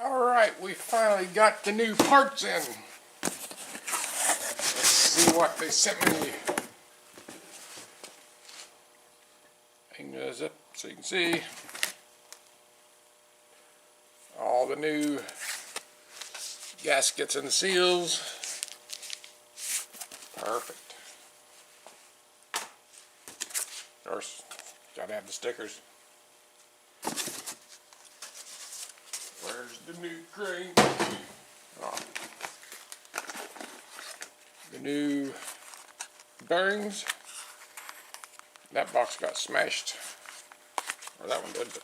Alright, we finally got the new parts in. Let's see what they sent me. Hang those up so you can see. All the new gaskets and seals. Perfect. Of course, gotta have the stickers. Where's the new crank? Oh. The new bearings. That box got smashed. Or that one did, but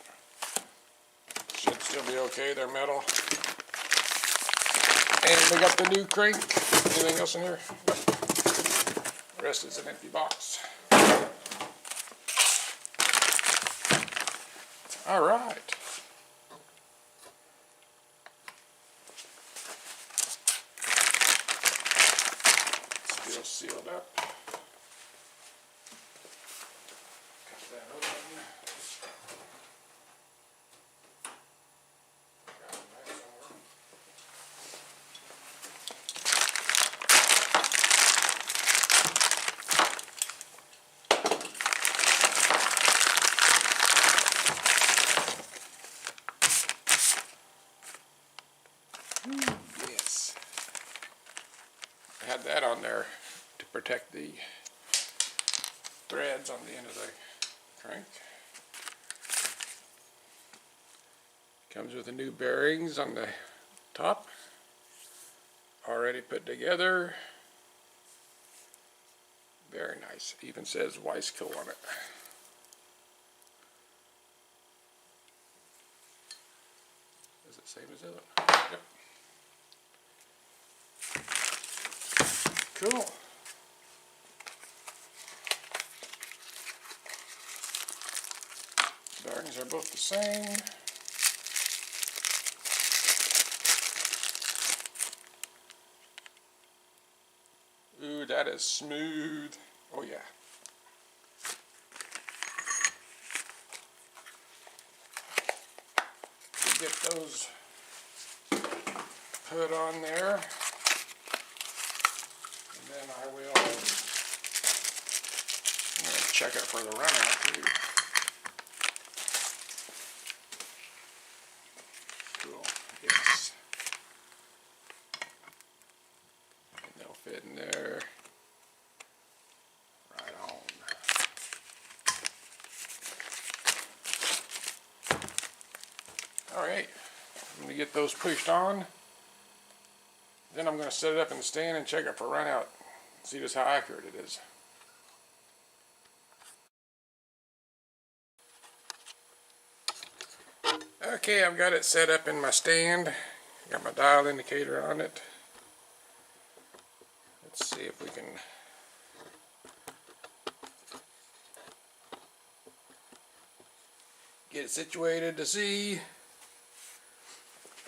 should still be okay. They're metal. And we got the new crank. Anything else in here? The rest is an empty box. Alright. Still sealed up. Cut that open. Yes. I had that on there to protect the threads on the end of the crank. Comes with the new bearings on the top. Already put together. Very nice. Even says Weissco on it. Is it same as the other one? Yep. Cool. Bearings are both the same. Ooh, that is smooth. Oh yeah. Get those put on there, and then I will check it for the runout too. Cool. Yes. And they'll fit in there. Right on. Alright. I'm going to get those pushed on. Then I'm going to set it up in the stand and check it for runout. See just how accurate it is. Okay, I've got it set up in my stand. Got my dial indicator on it. Let's see if we can get it situated to see.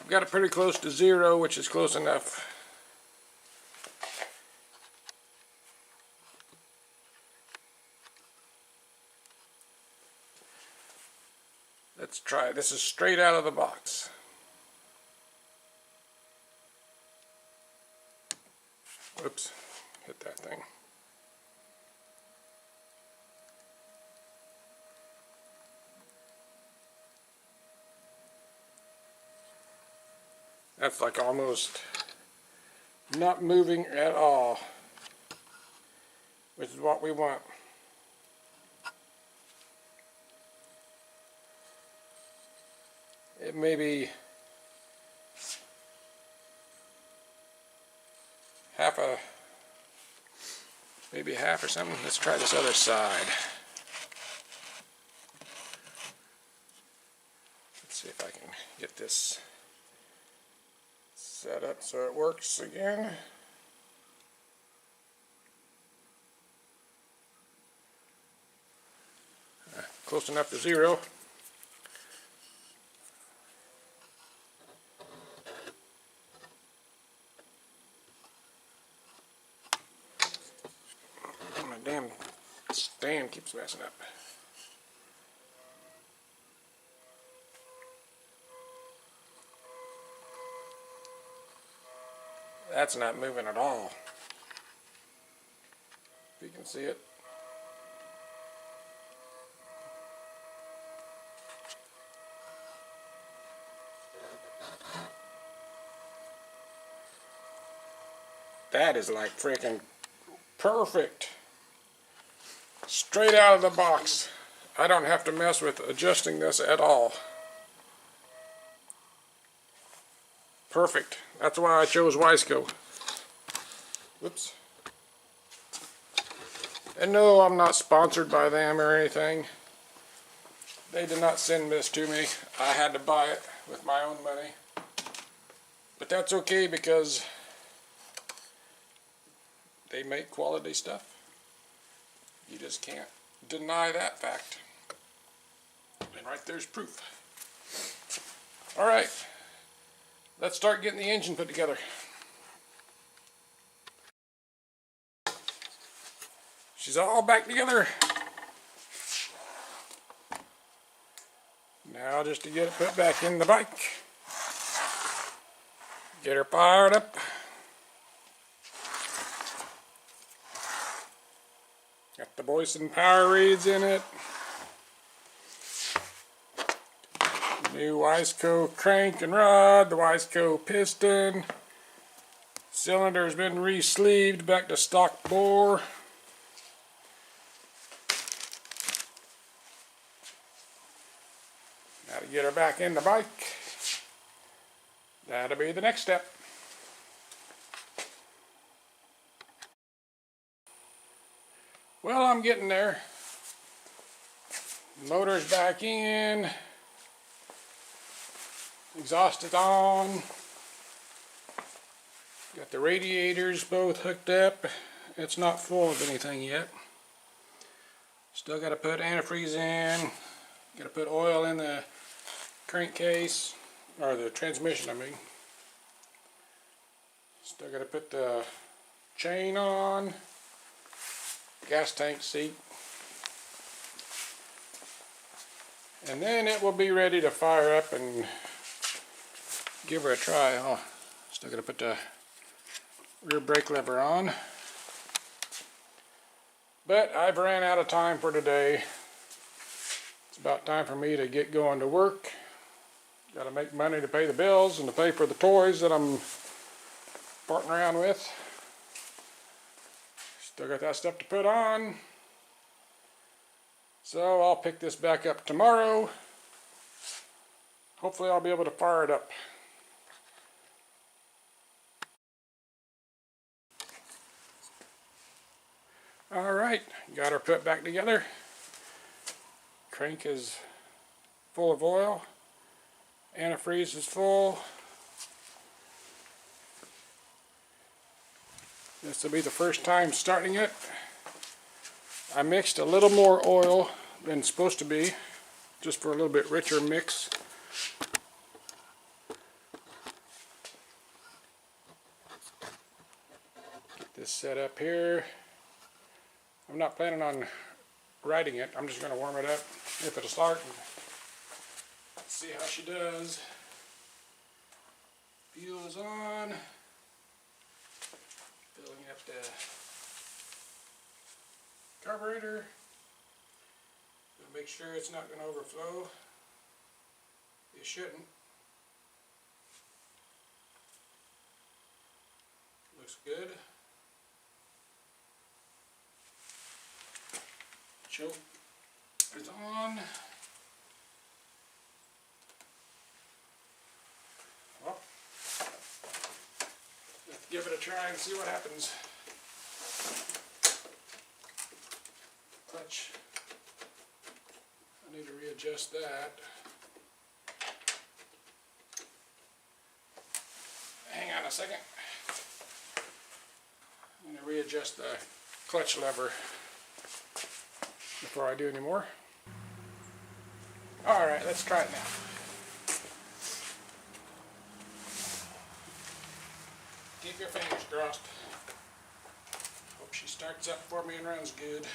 I've got it pretty close to 0, which is close enough. Let's try it. This is straight out of the box. Whoops, hit that thing. That's like almost not moving at all, which is what we want. It may be maybe half or something. Let's try this other side. Let's see if I can get this set up so it works again. Close enough to 0. My damn stand keeps messing up. That's not moving at all. If you can see it. That is like freaking perfect. Straight out of the box. I don't have to mess with adjusting this at all. Perfect. That's why I chose Wiseco. Whoops. And no, I'm not sponsored by them or anything. They did not send this to me. I had to buy it with my own money. But that's okay because they make quality stuff. You just can't deny that fact. And right there's proof. Alright, let's start getting the engine put together. She's all back together. Now just to get it put back in the bike. Get her fired up. Got the Boyson power reeds in it. New Wiseco crank and rod, the Wiseco piston. Cylinder's been re-sleeved back to stock bore. Now to get her back in the bike, that'll be the next step. Well, I'm getting there. Motor's back in. Exhaust is on. Got the radiators both hooked up. It's not full of anything yet. Still got to put antifreeze in. Got to put oil in the crankcase, or the transmission I mean. Still got to put the chain on. Gas tank seat. And then it will be ready to fire up and give her a try. Oh, still got to put the rear brake lever on. But I've ran out of time for today. It's about time for me to get going to work. Got to make money to pay the bills and to pay for the toys that I'm farting around with. Still got that stuff to put on. So I'll pick this back up tomorrow. Hopefully I'll be able to fire it up. Alright, got her put back together. Crank is full of oil. Antifreeze is full. This will be the first time starting it. I mixed a little more oil than it's supposed to be, just for a little bit richer mix. Get this set up here. I'm not planning on riding it. I'm just going to warm it up if it'll start and see how she does. Fuel is on. Filling up the carburetor. Gonna make sure it's not going to overflow. It shouldn't. Looks good. Choke is on. Well, let's give it a try and see what happens. Clutch. I need to readjust that. Hang on a second. I'm going to readjust the clutch lever before I do any more. Alright, let's try it now. Keep your fingers crossed. Hope she starts up for me and runs good.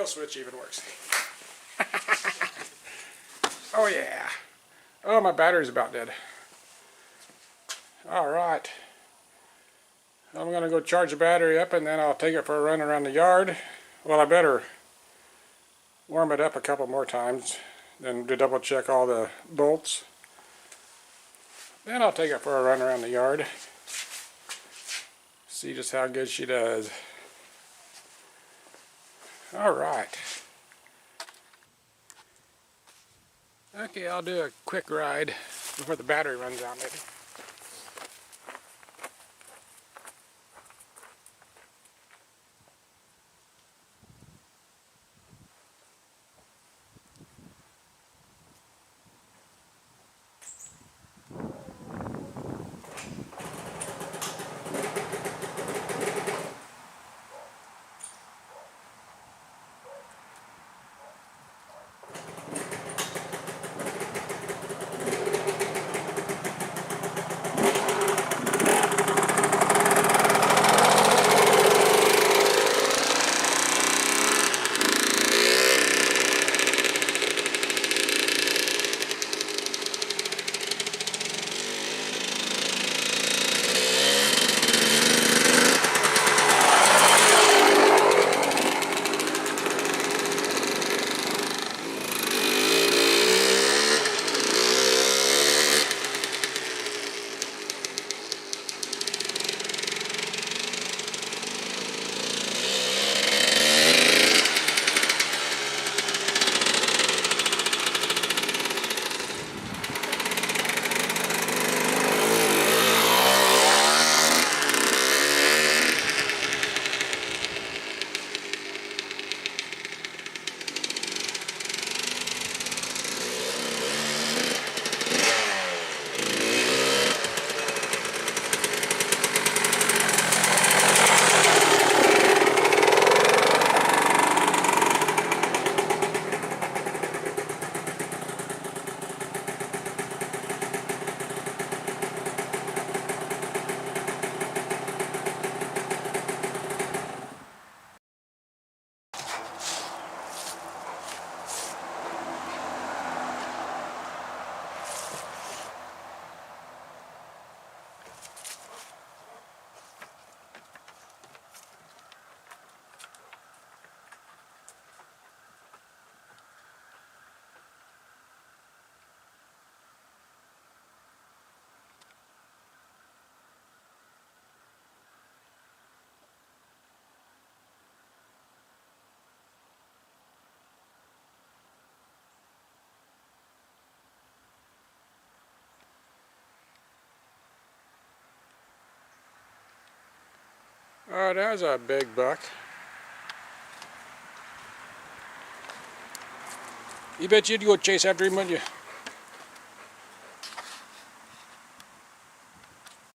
kill switch even works. Oh yeah. Oh, my battery's about dead. Alright. I'm going to go charge the battery up and then I'll take it for a run around the yard. Well, I better warm it up a couple more times then to double check all the bolts. Then I'll take it for a run around the yard. See just how good she does. Alright. Okay, I'll do a quick ride before the battery runs out maybe. Oh, that was a big buck. You bet you'd go chase after him, wouldn't you?